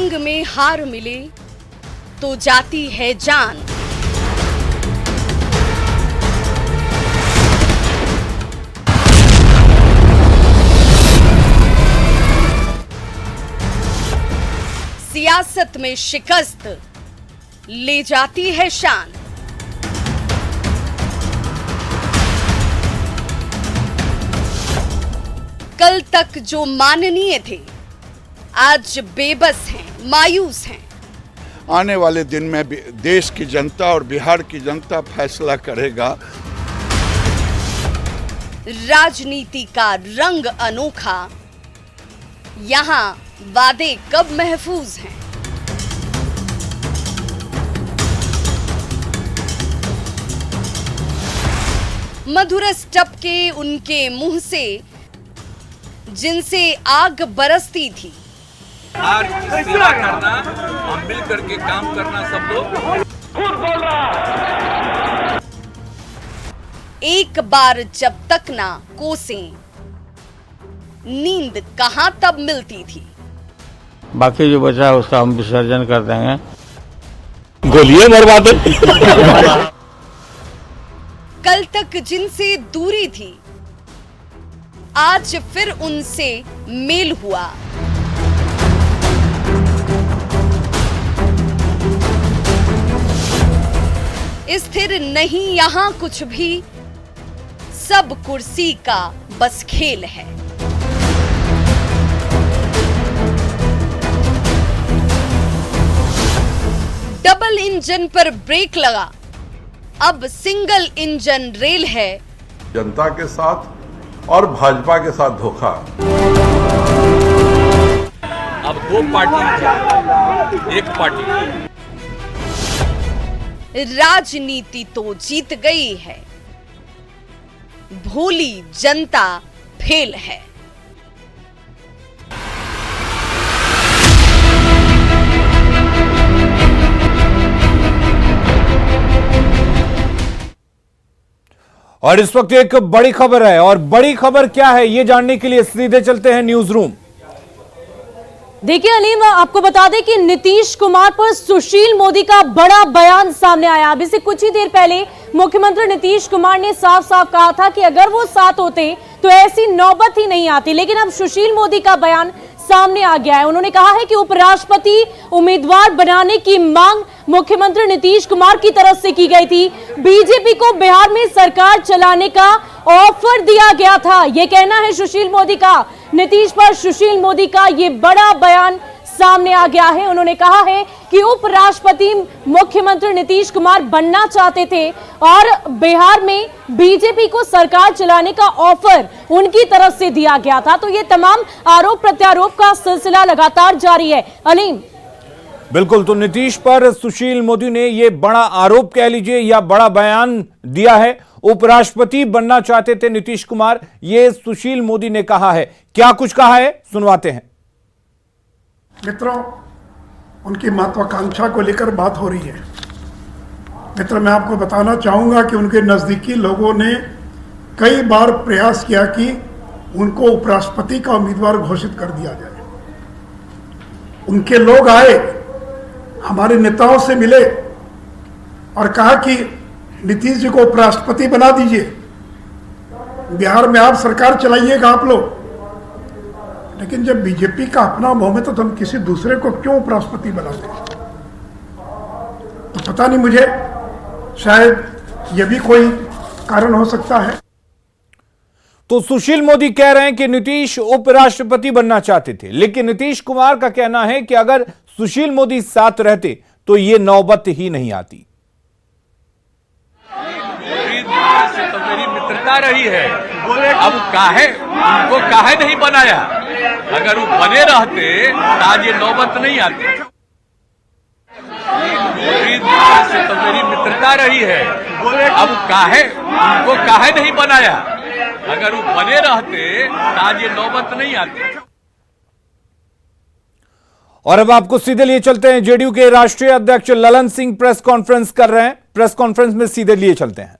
जंग में हार मिले तो जाती है जान। सियासत में शिकस्त ले जाती है शान। कल तक जो माननीय थे आज बेबस हैं, मायूस हैं। आने वाले दिन में देश की जनता और बिहार की जनता फैसला करेगा। राजनीति का रंग अनोखा, यहां वादे कब महफूज हैं। मधुरस टपके उनके मुंह से जिनसे आग बरसती थी। आज सेवा करना और मिल करके काम करना सब लोग। एक बार जब तक ना कोसें, नींद कहां तब मिलती थी। बाकी जो बचा है उसका हम विसर्जन कर देंगे। गोलियां मरवा दे। कल तक जिनसे दूरी थी आज फिर उनसे मेल हुआ। स्थिर नहीं यहां कुछ भी, सब कुर्सी का बस खेल है। डबल इंजन पर ब्रेक लगा, अब सिंगल इंजन रेल है। जनता के साथ और भाजपा के साथ धोखा। अब दो पार्टी, एक पार्टी। राजनीति तो जीत गई है, भोली जनता फेल है। और इस वक्त एक बड़ी खबर है, और बड़ी खबर क्या है ये जानने के लिए सीधे चलते हैं न्यूज रूम। देखिए अलीम, आपको बता दें कि नीतीश कुमार पर सुशील मोदी का बड़ा बयान सामने आया। अभी से कुछ ही देर पहले मुख्यमंत्री नीतीश कुमार ने साफ साफ कहा था कि अगर वो साथ होते तो ऐसी नौबत ही नहीं आती, लेकिन अब सुशील मोदी का बयान सामने आ गया है। उन्होंने कहा है कि उपराष्ट्रपति उम्मीदवार बनाने की मांग मुख्यमंत्री नीतीश कुमार की तरफ से की गई थी। बीजेपी को बिहार में सरकार चलाने का ऑफर दिया गया था, यह कहना है सुशील मोदी का। नीतीश पर सुशील मोदी का यह बड़ा बयान सामने आ गया है। उन्होंने कहा है कि उपराष्ट्रपति मुख्यमंत्री नीतीश कुमार बनना चाहते थे और बिहार में बीजेपी को सरकार चलाने का ऑफर उनकी तरफ से दिया गया था। तो ये तमाम आरोप प्रत्यारोप का सिलसिला लगातार जारी है। अलीम, बिल्कुल, तो नीतीश पर सुशील मोदी ने यह बड़ा आरोप कह लीजिए या बड़ा बयान दिया है। उपराष्ट्रपति बनना चाहते थे नीतीश कुमार, यह सुशील मोदी ने कहा है। क्या कुछ कहा है सुनवाते हैं। मित्रों, उनकी महत्वाकांक्षा को लेकर बात हो रही है। मित्र, मैं आपको बताना चाहूंगा कि उनके नजदीकी लोगों ने कई बार प्रयास किया कि उनको उपराष्ट्रपति का उम्मीदवार घोषित कर दिया जाए। उनके लोग आए, हमारे नेताओं से मिले और कहा कि नीतीश जी को उपराष्ट्रपति बना दीजिए, बिहार में आप सरकार चलाइएगा आप लोग। लेकिन जब बीजेपी का अपना बहुमत है तो हम किसी दूसरे को क्यों उपराष्ट्रपति बनाते हैं? तो पता नहीं, मुझे शायद यह भी कोई कारण हो सकता है। तो सुशील मोदी कह रहे हैं कि नीतीश उपराष्ट्रपति बनना चाहते थे, लेकिन नीतीश कुमार का कहना है कि अगर सुशील मोदी साथ रहते तो यह नौबत ही नहीं आती। तो मेरी मित्रता रही है, अब काहे उनको काहे नहीं बनाया? अगर वो बने रहते तो आज ये नौबत नहीं आती। तो मेरी मित्रता रही है, अब काहे उनको काहे नहीं बनाया? अगर वो बने रहते तो आज ये नौबत नहीं आती। और अब आपको सीधे लिए चलते हैं, जेडीयू के राष्ट्रीय अध्यक्ष ललन सिंह प्रेस कॉन्फ्रेंस कर रहे हैं। प्रेस कॉन्फ्रेंस में सीधे लिए चलते हैं।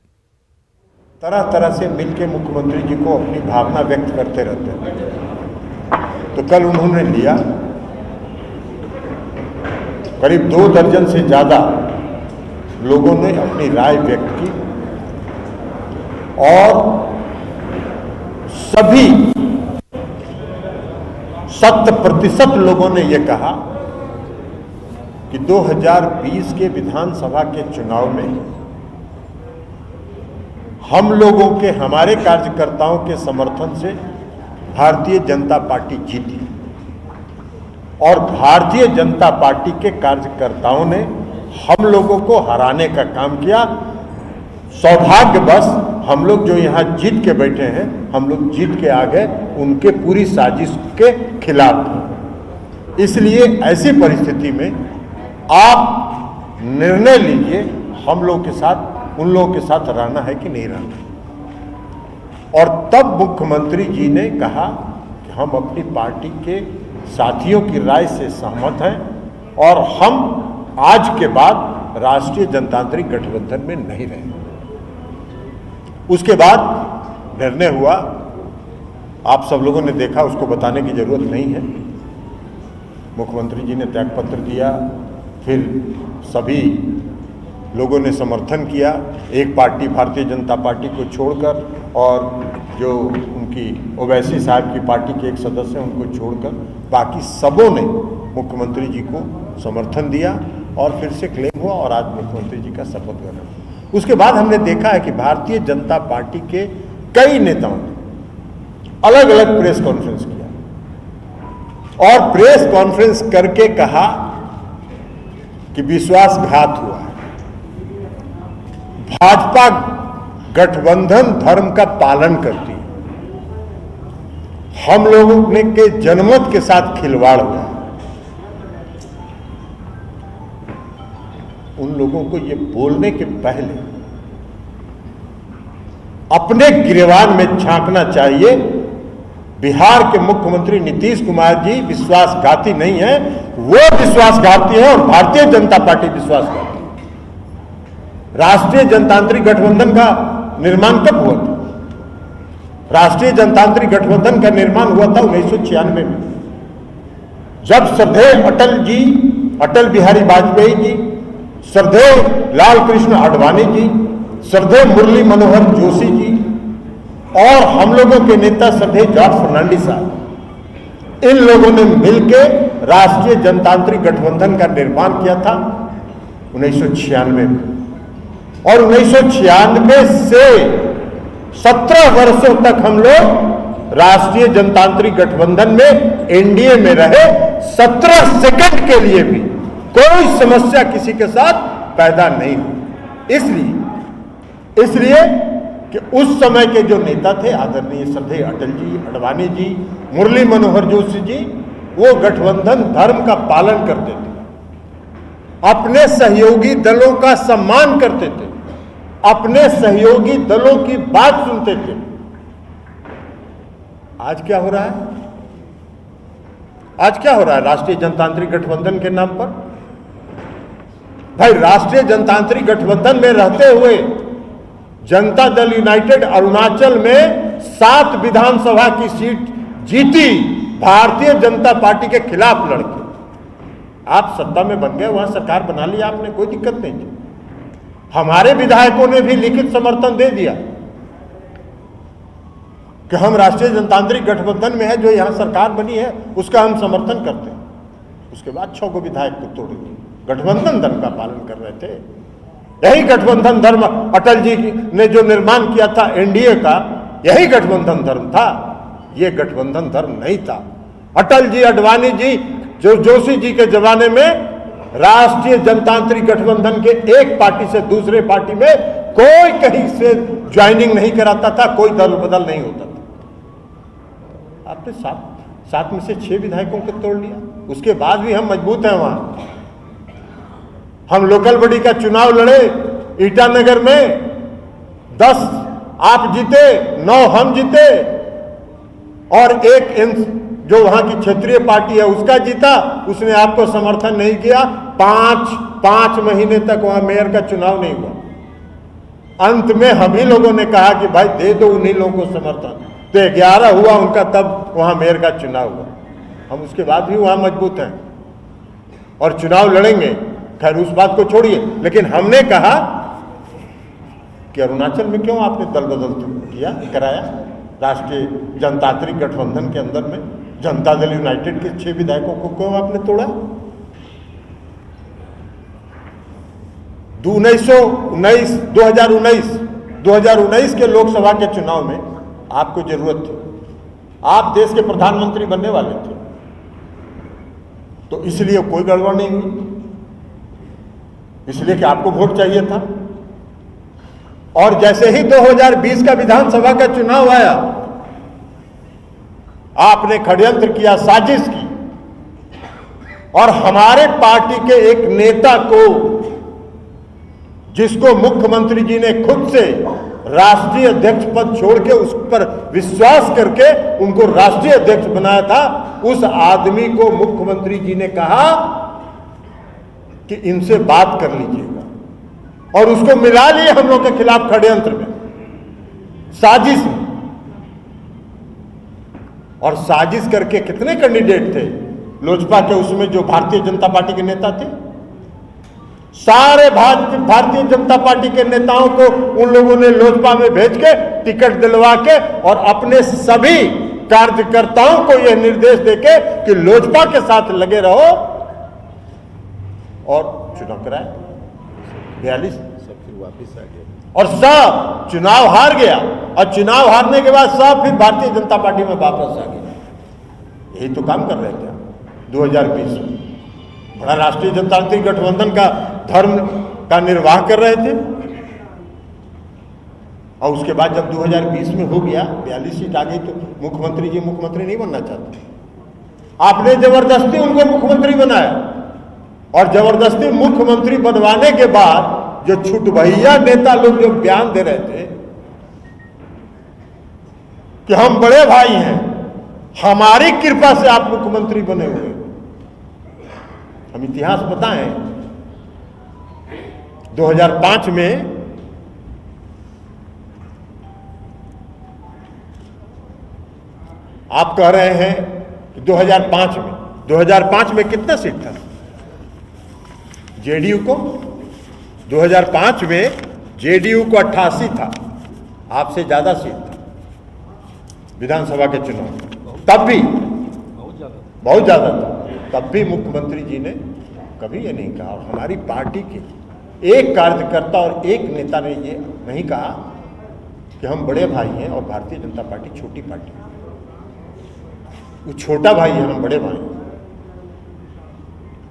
तरह तरह से मिलकर मुख्यमंत्री जी को अपनी भावना व्यक्त करते रहते हैं। तो कल उन्होंने लिया करीब 2 दर्जन से ज़्यादा लोगों ने अपनी राय व्यक्त की और सभी 100% लोगों ने यह कहा कि 2020 के विधानसभा के चुनाव में हम लोगों के, हमारे कार्यकर्ताओं के समर्थन से भारतीय जनता पार्टी जीती और भारतीय जनता पार्टी के कार्यकर्ताओं ने हम लोगों को हराने का काम किया। सौभाग्यवश हम लोग जो यहाँ जीत के बैठे हैं, हम लोग जीत के आ गए उनके पूरी साजिश के खिलाफ। इसलिए ऐसी परिस्थिति में आप निर्णय लीजिए, हम लोग के साथ, उन लोगों के साथ रहना है कि नहीं रहना। और तब मुख्यमंत्री जी ने कहा कि हम अपनी पार्टी के साथियों की राय से सहमत हैं और हम आज के बाद राष्ट्रीय जनतांत्रिक गठबंधन में नहीं रहेंगे। उसके बाद निर्णय हुआ, आप सब लोगों ने देखा, उसको बताने की जरूरत नहीं है। मुख्यमंत्री जी ने त्यागपत्र दिया, फिर सभी लोगों ने समर्थन किया, एक पार्टी भारतीय जनता पार्टी को छोड़कर और जो उनकी ओवैसी साहब की पार्टी के एक सदस्य हैं उनको छोड़कर बाकी सबों ने मुख्यमंत्री जी को समर्थन दिया और फिर से क्लेम हुआ और आज मुख्यमंत्री जी का शपथ ग्रहण हुआ। उसके बाद हमने देखा है कि भारतीय जनता पार्टी के कई नेताओं ने अलग अलग प्रेस कॉन्फ्रेंस किया और प्रेस कॉन्फ्रेंस करके कहा कि विश्वासघात हुआ है, भाजपा गठबंधन धर्म का पालन करती है, हम लोगों ने के जनमत के साथ खिलवाड़ हुआ। उन लोगों को ये बोलने के पहले अपने गिरेबान में झांकना चाहिए। बिहार के मुख्यमंत्री नीतीश कुमार जी विश्वासघाती नहीं है, वो विश्वासघाती है और भारतीय जनता पार्टी विश्वासघाती है। राष्ट्रीय जनतांत्रिक गठबंधन का निर्माण कब हुआ था? राष्ट्रीय जनतांत्रिक गठबंधन का निर्माण हुआ था 1996 में, जब श्रद्धेय अटल जी, अटल बिहारी वाजपेयी जी, श्रद्धेय लाल कृष्ण आडवाणी जी, श्रद्धेय मुरली मनोहर जोशी जी और हम लोगों के नेता श्रद्धेय जॉर्ज फर्नांडिस साहब, इन लोगों ने मिलकर राष्ट्रीय जनतांत्रिक गठबंधन का निर्माण किया था 1996 में। और 1996 से 17 वर्षों तक हम लोग राष्ट्रीय जनतांत्रिक गठबंधन में एनडीए में रहे। 17 सेकंड के लिए भी कोई समस्या किसी के साथ पैदा नहीं हुई। इसलिए कि उस समय के जो नेता थे आदरणीय श्रद्धेय अटल जी, आडवाणी जी, मुरली मनोहर जोशी जी, वो गठबंधन धर्म का पालन करते थे, अपने सहयोगी दलों का सम्मान करते थे, अपने सहयोगी दलों की बात सुनते थे। आज क्या हो रहा है? आज क्या हो रहा है राष्ट्रीय जनतांत्रिक गठबंधन के नाम पर? भाई, राष्ट्रीय जनतांत्रिक गठबंधन में रहते हुए जनता दल यूनाइटेड अरुणाचल में 7 विधानसभा की सीट जीती भारतीय जनता पार्टी के खिलाफ लड़के। आप सत्ता में बन गए, वहां सरकार बना ली आपने, कोई दिक्कत नहीं थी। हमारे विधायकों ने भी लिखित समर्थन दे दिया कि हम राष्ट्रीय जनतांत्रिक गठबंधन में है, जो यहां सरकार बनी है उसका हम समर्थन करते हैं। उसके बाद 6 को विधायक को तोड़ दिए। गठबंधन धर्म का पालन कर रहे थे। यही गठबंधन धर्म अटल जी ने जो निर्माण किया था एनडीए का, यही गठबंधन धर्म था। ये गठबंधन धर्म नहीं था। अटल जी, आडवाणी जी, जो जोशी जी के जमाने में राष्ट्रीय जनतांत्रिक गठबंधन के एक पार्टी से दूसरे पार्टी में कोई कहीं से ज्वाइनिंग नहीं कराता था, कोई दल बदल नहीं होता था। आपने 7 में से 6 विधायकों को तोड़ लिया। उसके बाद भी हम मजबूत हैं। वहां हम लोकल बॉडी का चुनाव लड़े ईटानगर में, 10 आप जीते, 9 हम जीते और एक जो वहां की क्षेत्रीय पार्टी है उसका जीता, उसने आपको समर्थन नहीं किया। 5 महीने तक वहां मेयर का चुनाव नहीं हुआ। अंत में हम ही लोगों ने कहा कि भाई दे दो उन्हीं लोगों को समर्थन, तो 11 हुआ उनका, तब वहां मेयर का चुनाव हुआ। हम उसके बाद भी वहां मजबूत हैं। और चुनाव लड़ेंगे। खैर उस बात को छोड़िए, लेकिन हमने कहा कि अरुणाचल में क्यों आपने दल बदल कराया? राष्ट्रीय जनतांत्रिक गठबंधन के अंदर में जनता दल यूनाइटेड के 6 विधायकों को क्यों आपने तोड़ा? 2019 के लोकसभा के चुनाव में आपको जरूरत थी, आप देश के प्रधानमंत्री बनने वाले थे, तो इसलिए कोई गड़बड़ नहीं हुई, इसलिए कि आपको वोट चाहिए था। और जैसे ही 2020 का विधानसभा का चुनाव आया, आपने षड्यंत्र किया, साजिश की, और हमारे पार्टी के एक नेता को, जिसको मुख्यमंत्री जी ने खुद से राष्ट्रीय अध्यक्ष पद छोड़ के उस पर विश्वास करके उनको राष्ट्रीय अध्यक्ष बनाया था, उस आदमी को मुख्यमंत्री जी ने कहा कि इनसे बात कर लीजिएगा, और उसको मिला लिए हम लोग के खिलाफ षड्यंत्र में, साजिश में। और साजिश करके कितने कैंडिडेट थे लोजपा के उसमें जो भारतीय जनता पार्टी के नेता थे? सारे भारतीय जनता पार्टी के नेताओं को उन लोगों ने लोजपा में भेज के टिकट दिलवा के और अपने सभी कार्यकर्ताओं को यह निर्देश देके कि लोजपा के साथ लगे रहो, और चुनाव कराए 42, सब फिर वापिस आ गया और सब चुनाव हार गया, और चुनाव हारने के बाद सब फिर भारतीय जनता पार्टी में वापस आ गया। यही तो काम कर रहे थे 2020 में, बड़ा राष्ट्रीय जनतांत्रिक गठबंधन का धर्म का निर्वाह कर रहे थे। और उसके बाद जब 2020 में हो गया, 42 सीट आ गई, तो मुख्यमंत्री जी मुख्यमंत्री नहीं बनना चाहते, आपने जबरदस्ती उनको मुख्यमंत्री बनाया, और जबरदस्ती मुख्यमंत्री बनवाने के बाद जो छुटभैया नेता लोग जो बयान दे रहे थे कि हम बड़े भाई हैं, हमारी कृपा से आप मुख्यमंत्री बने हुए, हम इतिहास बताएं, 2005 में आप कह रहे हैं कि 2005 में कितना सीट था जेडीयू को? 2005 में जेडीयू को 88 था, आपसे ज्यादा सीट था विधानसभा के चुनाव, तब भी बहुत ज्यादा था। तब भी मुख्यमंत्री जी ने कभी ये नहीं कहा, और हमारी पार्टी के एक कार्यकर्ता और एक नेता ने ये नहीं कहा कि हम बड़े भाई हैं और भारतीय जनता पार्टी छोटी पार्टी है। वो छोटा भाई है, हम बड़े भाई हैं।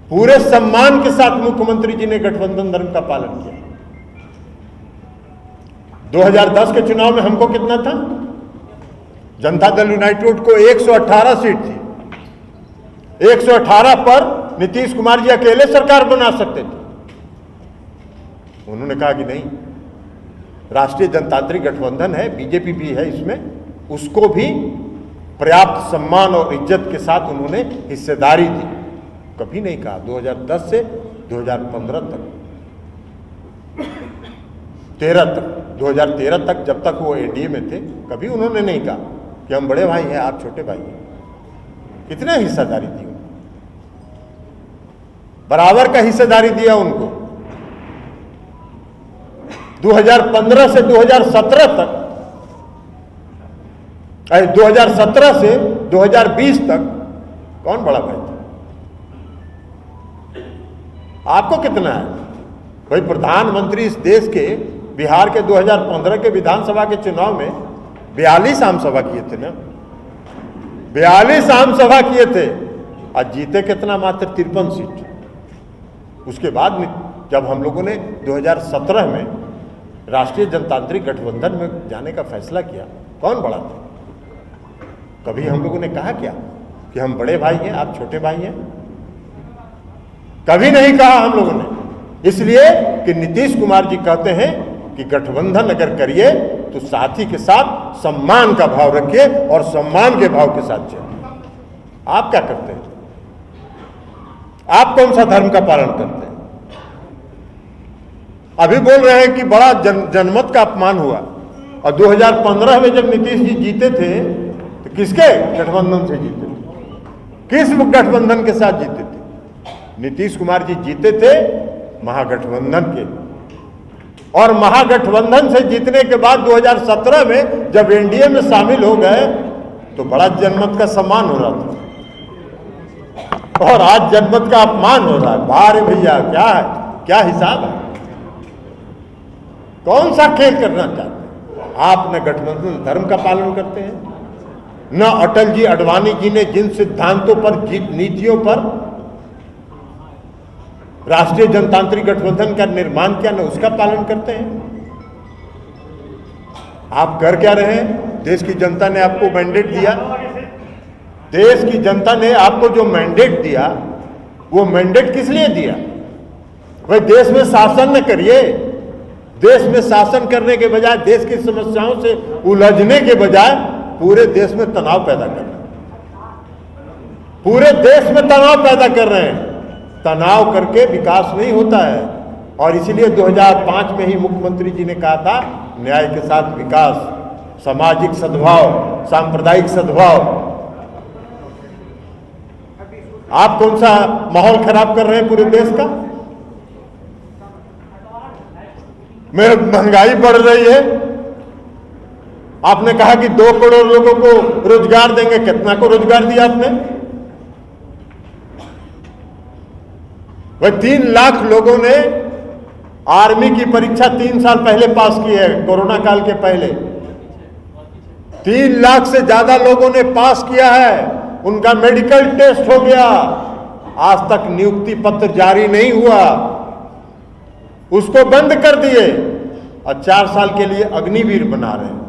पूरे सम्मान के साथ मुख्यमंत्री जी ने गठबंधन धर्म का पालन किया। 2010 के चुनाव में हमको कितना था? जनता दल यूनाइटेड को 118 सीट थी। 118 पर नीतीश कुमार जी अकेले सरकार बना सकते थे। उन्होंने कहा कि नहीं, राष्ट्रीय जनतांत्रिक गठबंधन है, बीजेपी भी है इसमें, उसको भी पर्याप्त सम्मान और इज्जत के साथ उन्होंने हिस्सेदारी दी। कभी नहीं कहा 2010 से 2015 तक, 2013 तक, जब तक वो एनडीए में थे, कभी उन्होंने नहीं कहा कि हम बड़े भाई हैं, आप छोटे भाई हैं। कितने हिस्सेदारी दी, बराबर का हिस्सेदारी दिया उनको। 2015 से 2017 तक, 2017 से 2020 तक कौन बड़ा भाई था? आपको कितना है भाई? प्रधानमंत्री इस देश के बिहार के 2015 के विधानसभा के चुनाव में 42 आम सभा किए थे ना, 42 आम सभा किए थे, और जीते कितना? मात्र 53 सीट। उसके बाद जब हम लोगों ने 2017 में राष्ट्रीय जनतांत्रिक गठबंधन में जाने का फैसला किया, कौन बड़ा था? कभी हम लोगों ने कहा क्या कि हम बड़े भाई हैं, आप छोटे भाई हैं? कभी नहीं कहा हम लोगों ने, इसलिए कि नीतीश कुमार जी कहते हैं कि गठबंधन अगर करिए तो साथी के साथ सम्मान का भाव रखिए और सम्मान के भाव के साथ चलिए। आप क्या करते हैं? आप कौन सा धर्म का पालन करते हैं? अभी बोल रहे हैं कि बड़ा जनमत का अपमान हुआ, और 2015 में जब नीतीश जी जीते थे तो किसके गठबंधन से जीते थे? किस गठबंधन के साथ जीते थे? नीतीश कुमार जी जीते थे महागठबंधन के, और महागठबंधन से जीतने के बाद 2017 में जब एनडीए में शामिल हो गए तो बड़ा जनमत का सम्मान हो रहा था, और आज जनमत का अपमान हो रहा है। बारे भैया क्या है, क्या हिसाब है? कौन सा खेल करना चाहते हैं आप? न गठबंधन धर्म का पालन करते हैं, न अटल जी अडवाणी जी ने जिन सिद्धांतों पर, जिन नीतियों पर राष्ट्रीय जनतांत्रिक गठबंधन का निर्माण किया, न उसका पालन करते हैं। आप कर क्या रहे हैं? देश की जनता ने आपको मैंडेट दिया, देश की जनता ने आपको जो मैंडेट दिया, वो मैंडेट किस लिए दिया? भाई देश में शासन न करिए, देश में शासन करने के बजाय, देश की समस्याओं से उलझने के बजाय पूरे देश में तनाव पैदा कर रहे हैं, पूरे देश में तनाव पैदा कर रहे हैं। तनाव करके विकास नहीं होता है, और इसीलिए 2005 में ही मुख्यमंत्री जी ने कहा था, न्याय के साथ विकास, सामाजिक सद्भाव, सांप्रदायिक सद्भाव। आप कौन सा माहौल खराब कर रहे हैं पूरे देश का? महंगाई बढ़ रही है, आपने कहा कि 2 करोड़ लोगों को रोजगार देंगे, कितना को रोजगार दिया आपने? वह 3 लाख लोगों ने आर्मी की परीक्षा 3 साल पहले पास की है, कोरोना काल के पहले 3 लाख से ज्यादा लोगों ने पास किया है, उनका मेडिकल टेस्ट हो गया। आज तक नियुक्ति पत्र जारी नहीं हुआ, उसको बंद कर दिए, और 4 साल के लिए अग्निवीर बना रहे हैं।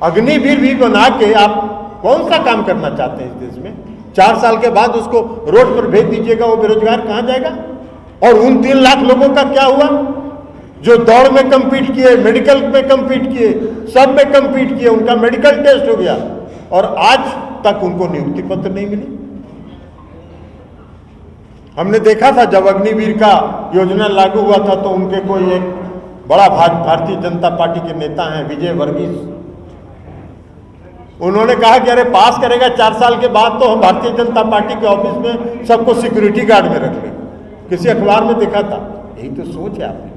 अग्निवीर भी बना के आप कौन सा काम करना चाहते हैं इस देश में? 4 साल के बाद उसको रोड पर भेज दीजिएगा, वो बेरोजगार कहां जाएगा? और उन 3 लाख लोगों का क्या हुआ जो दौड़ में कम्पीट किए, मेडिकल में कम्पीट किए, सब में कम्पीट किए, उनका मेडिकल टेस्ट हो गया और आज तक उनको नियुक्ति पत्र नहीं मिली। हमने देखा था जब अग्निवीर का योजना लागू हुआ था तो उनके कोई एक बड़ा भारतीय जनता पार्टी के नेता हैं विजय वर्गीस, उन्होंने कहा कि अरे पास करेगा 4 साल के बाद तो हम भारतीय जनता पार्टी के ऑफिस में सबको सिक्योरिटी गार्ड में रख लेंगे। किसी अखबार में देखा था। यही तो सोच है आपने,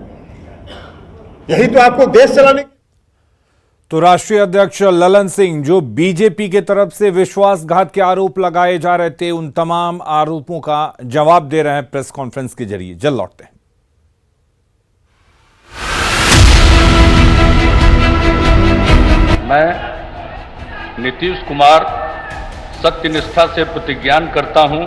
यही तो आपको देश चलाने। तो राष्ट्रीय अध्यक्ष ललन सिंह जो बीजेपी के तरफ से विश्वासघात के आरोप लगाए जा रहे थे, उन तमाम आरोपों का जवाब दे रहे हैं प्रेस कॉन्फ्रेंस के जरिए। जल्द लौटते हैं। मैं नीतीश कुमार सत्यनिष्ठा से प्रतिज्ञान करता हूं